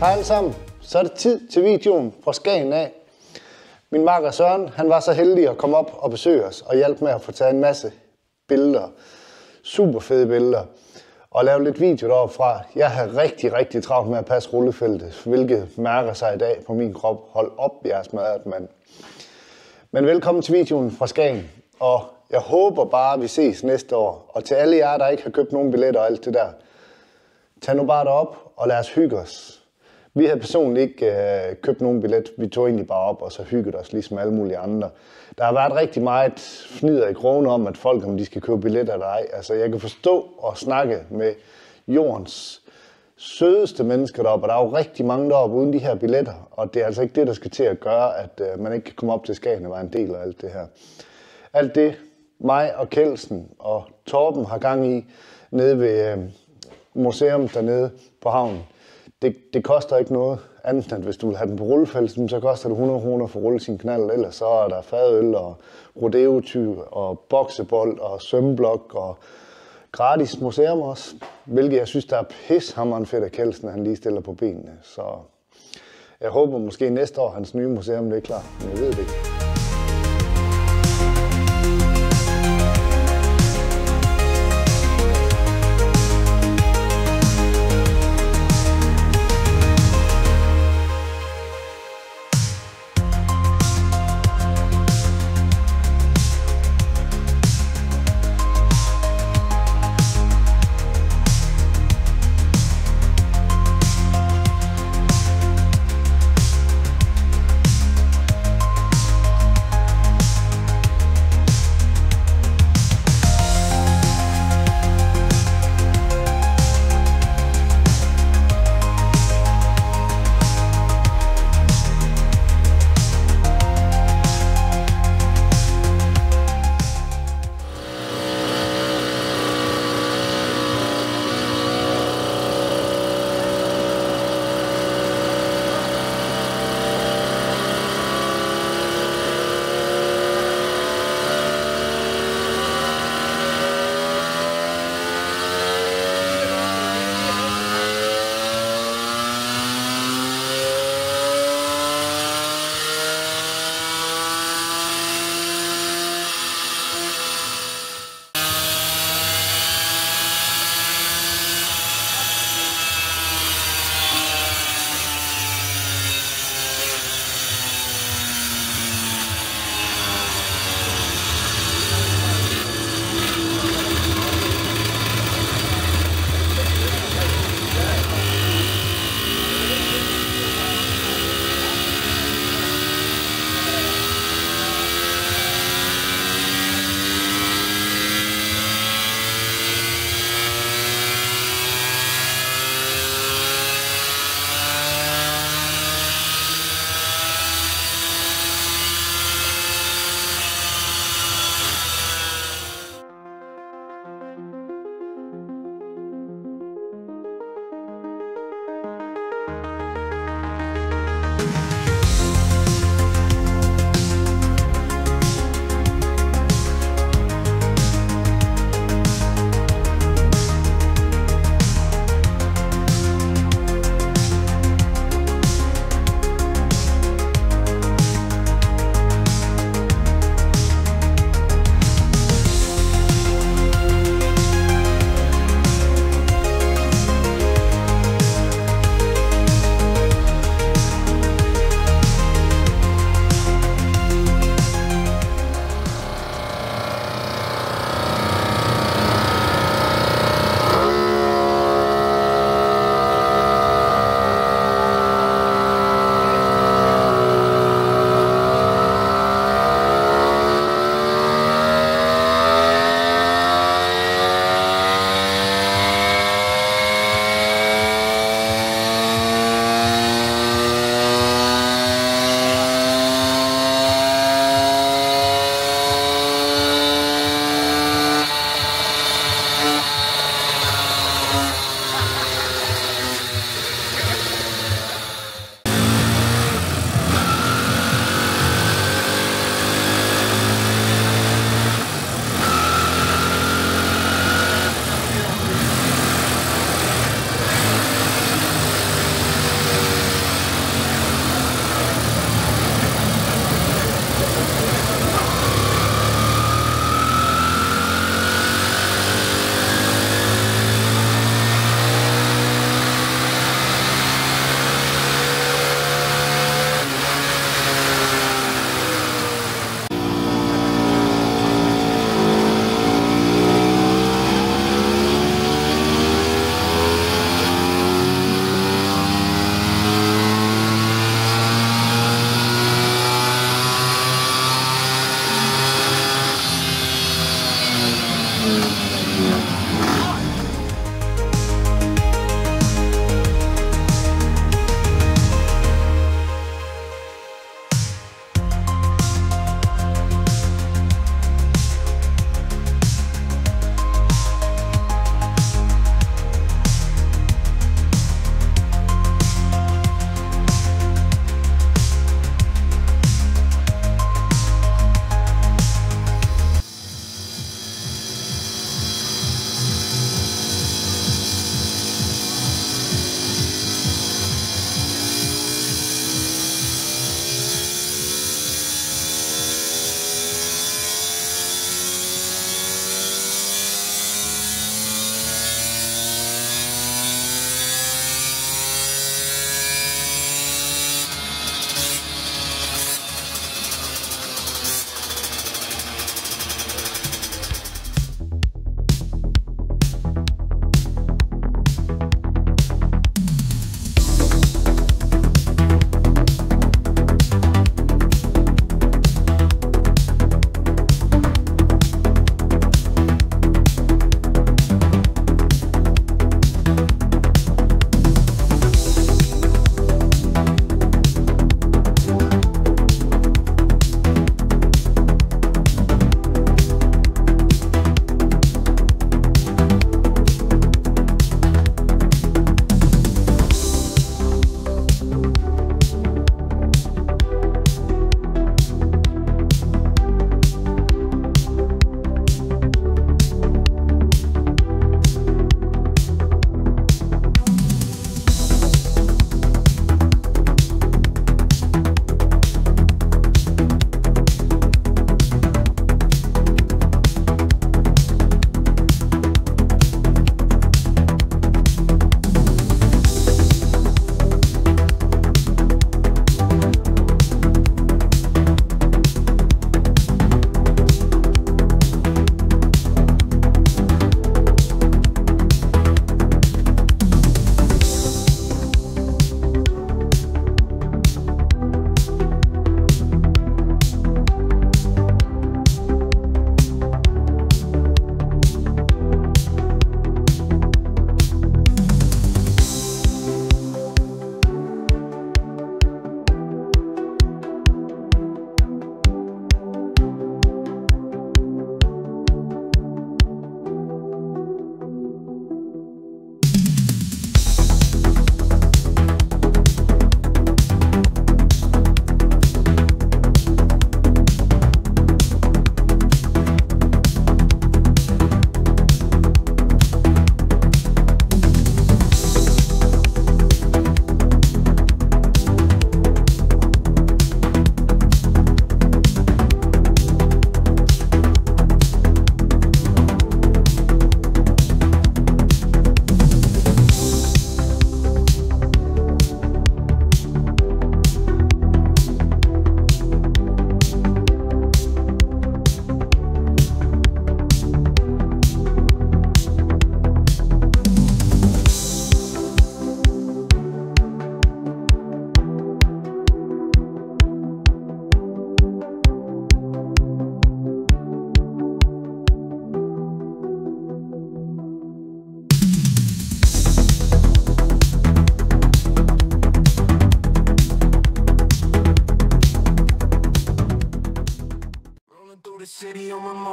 Hej alle sammen, så er det tid til videoen fra Skagen af. Min makker Søren, han var så heldig at komme op og besøge os og hjælpe med at få taget en masse billeder. Super fede billeder. Og lave lidt video deroppe fra. Jeg har rigtig travlt med at passe rullefeltet, hvilket mærker sig i dag på min krop. Hold op, jeg er smadret, mand. Men velkommen til videoen fra Skagen. Og jeg håber bare, at vi ses næste år. Og til alle jer, der ikke har købt nogen billetter og alt det der, tag nu bare derop og lad os hygge os. Vi havde personligt ikke købt nogen billet. Vi tog egentlig bare op og så hyggede os, ligesom alle mulige andre. Der har været rigtig meget fnider i krogene om, at folk, om de skal købe billetter eller ej. Altså, jeg kan forstå og snakke med jordens sødeste mennesker deroppe, og der er jo rigtig mange deroppe uden de her billetter. Og det er altså ikke det, der skal til at gøre, at man ikke kan komme op til Skagen og være en del af alt det her. Alt det, mig og Kelsen og Torben har gang i nede ved museum dernede på havnen. Det koster ikke noget andet, end hvis du vil have den på rullefeltet, så koster det 100 kroner for at rulle sin knald. Ellers så er der fadøl og rodeotyr og boksebold og svømmeblok og gratis museum også. Hvilket jeg synes, der er pishammerende fedt af Kelsen, han lige stiller på benene. Så jeg håber måske næste år, hans nye museum er klar, men jeg ved det ikke.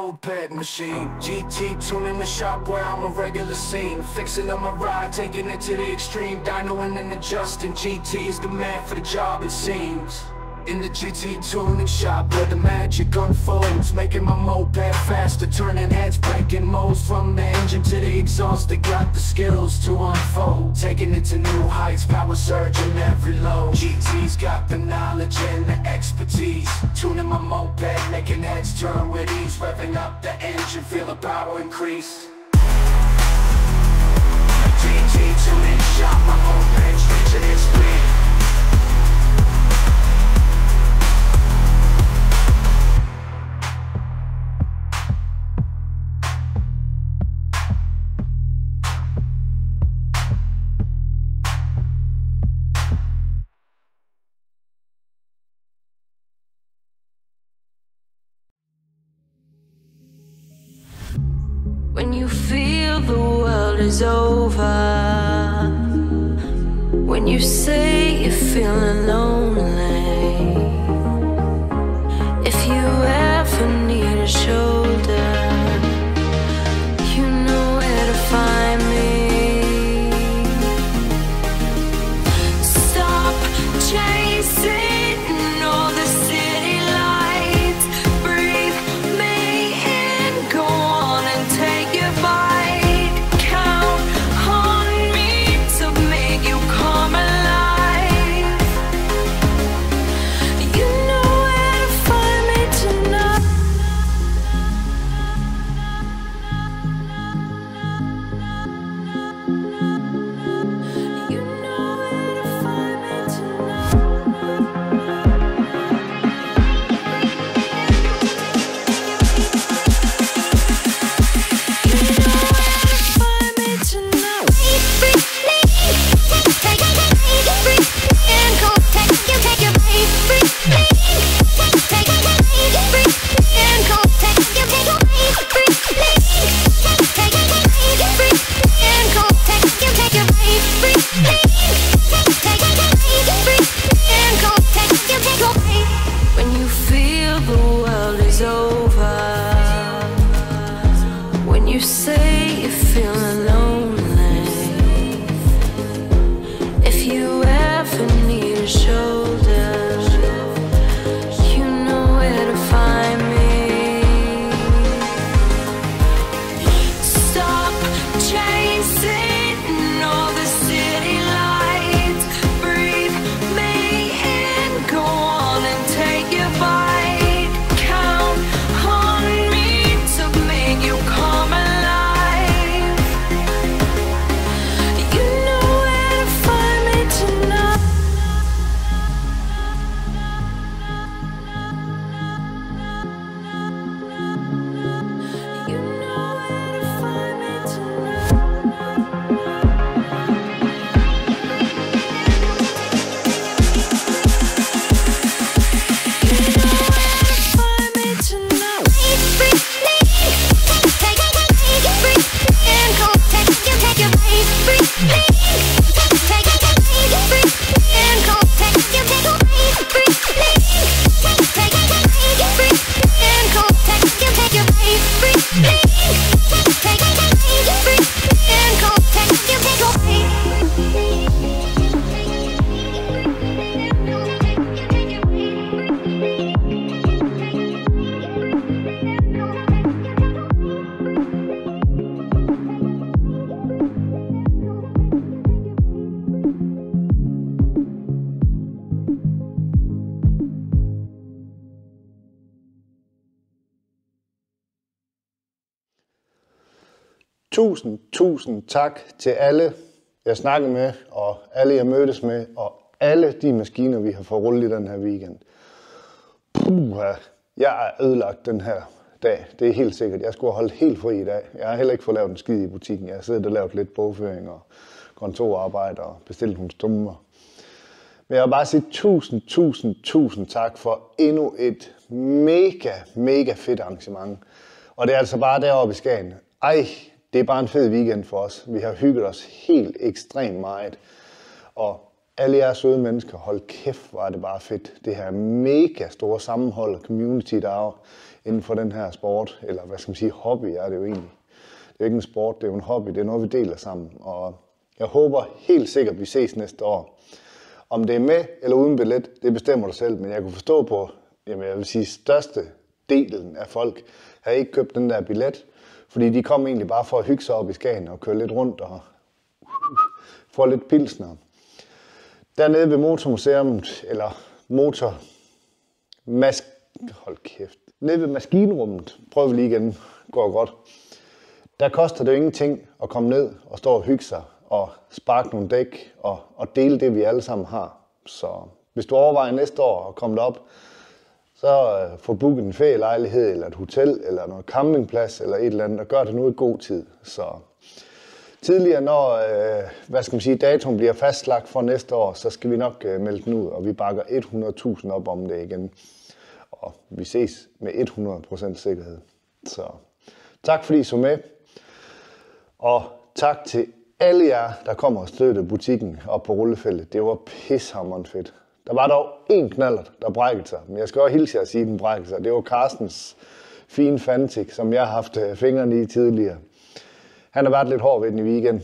moped machine. GT tuning the shop where I'm a regular scene. Fixing up my ride, taking it to the extreme. Dynoing and adjusting, GT's the man for the job it seems. In the GT tuning shop where the magic unfolds, making my moped faster, turning heads, breaking molds. From the engine to the exhaust, they got the skills to unfold. Taking it to new heights, power surging every low. GT's got the knowledge and the expertise. Tuning my moped, making heads turn with ease. Revving up the engine, feel the power increase. GT tuning shop, my moped reaching its peak. When you feel the world is over, when you say you're feeling lonely, if you ever need a shoulder, you know where to find me. Stop chasing all the city lights, breathe me in, go on and take your bite. Count on me to make you come alive. You know where to find me tonight. You know where to find me tonight. When you feel the world is over, when you say you're feeling lonely, if you ever need a shoulder, you know where to find me. Stop chasing all the city lights, breathe me in, go on and take your bite. Count on me to make you come alive. You know where to find me tonight. You know where to find me tonight. Tusind tak til alle, jeg snakkede med, og alle, jeg mødtes med, og alle de maskiner, vi har fået rullet i den her weekend. Puha, jeg er ødelagt den her dag. Det er helt sikkert. Jeg skulle have holdt helt fri i dag. Jeg har heller ikke fået lavet en skid i butikken. Jeg har siddet og lavet lidt bogføring og kontorarbejde og bestilt nogle stummer. Men jeg vil bare sige tusind tak for endnu et mega fedt arrangement. Og det er altså bare deroppe i Skagen. Det er bare en fed weekend for os. Vi har hygget os helt ekstremt meget. Og alle jeres søde mennesker, hold kæft, hvor er det bare fedt. Det her mega store sammenhold og community, der er inden for den her sport, eller hvad skal man sige, hobby er det jo egentlig. Det er jo ikke en sport, det er jo en hobby, det er noget, vi deler sammen. Og jeg håber helt sikkert, at vi ses næste år. Om det er med eller uden billet, det bestemmer du selv, men jeg kunne forstå på, jamen jeg vil sige, største delen af folk har ikke købt den der billet, fordi de kom egentlig bare for at hygge sig op i Skagen og køre lidt rundt og få lidt pilsner. Dernede ved Motormuseet, eller hold kæft. Nede ved maskinrummet, prøv lige igen, går godt. Der koster det jo ingenting at komme ned og stå og hygge sig og sparke nogle dæk og dele det, vi alle sammen har. Så hvis du overvejer næste år at komme derop, så få booket en ferielejlighed eller et hotel eller noget campingplads eller et eller andet, og gør det nu i god tid. Så tidligere, når datoen bliver fastlagt for næste år, så skal vi nok melde den ud, og vi bakker 100.000 op om det igen. Og vi ses med 100% sikkerhed. Så tak fordi I så med, og tak til alle jer, der kommer og støtter butikken op på rullefeltet. Det var pishammerende fedt. Der var dog en knallert, der brækkede sig, men jeg skal også hilse jer at sige, at den brækkede sig. Det var Carstens fine Fantic, som jeg har haft fingrene i tidligere. Han har været lidt hård ved den i weekenden,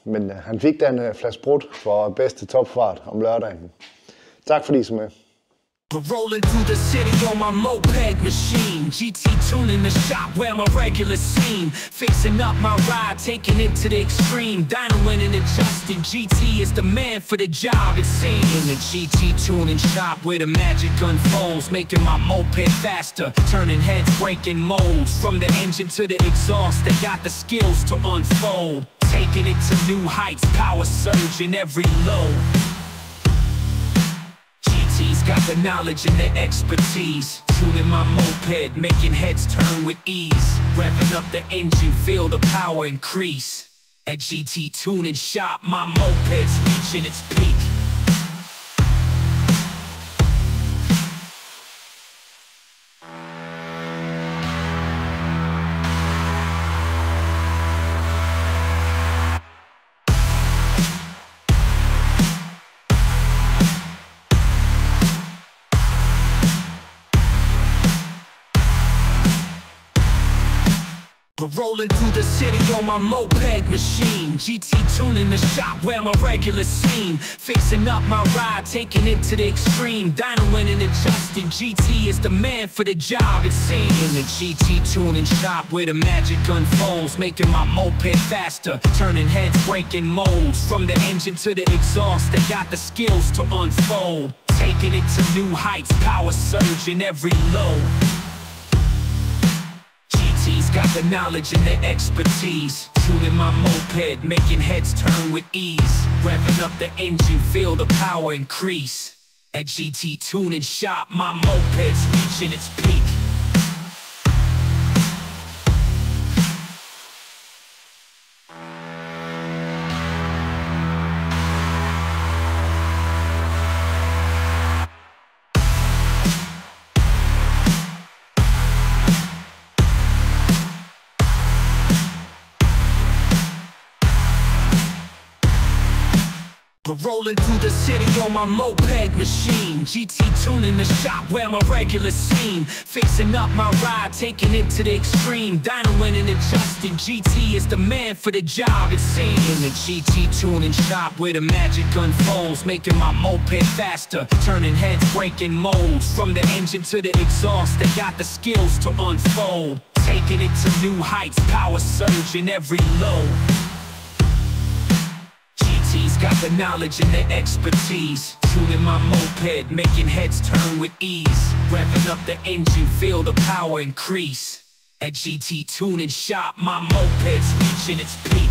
men han fik da en flaske brud for bedste topfart om lørdagen. Tak fordi I så med. We're rolling through the city on my moped machine. GT tuning the shop where I'm a regular scene. Fixing up my ride, taking it to the extreme. Dynoing and adjusting, GT is the man for the job, it seems. In the GT tuning shop where the magic unfolds, making my moped faster, turning heads, breaking molds. From the engine to the exhaust, they got the skills to unfold. Taking it to new heights, power surge in every low. Got the knowledge and the expertise, tuning my moped, making heads turn with ease. Revving up the engine, feel the power increase. At GT Tuning Shop, my moped's reaching its peak. We're rolling through the city on my moped machine. GT tuning the shop where I'm a regular scene. Fixing up my ride, taking it to the extreme. Dynoing and adjusting, GT is the man for the job, it seems. In the GT tuning shop where the magic unfolds, making my moped faster, turning heads, breaking molds. From the engine to the exhaust, they got the skills to unfold. Taking it to new heights, power surge in every low. GT's got the knowledge and the expertise, tuning my moped, making heads turn with ease. Revving up the engine, feel the power increase. At GT Tuning Shop, my moped's reaching its peak. We're rolling through the city on my moped machine. GT tuning the shop where I'm a regular scene. Fixing up my ride, taking it to the extreme. Dynoing and adjusting, GT is the man for the job, it seems. In the GT tuning shop where the magic unfolds, making my moped faster, turning heads, breaking molds. From the engine to the exhaust, they got the skills to unfold. Taking it to new heights, power surge in every low. GT's got the knowledge and the expertise, tuning my moped, making heads turn with ease. Revving up the engine, feel the power increase. At GT Tuning Shop, my moped's reaching its peak.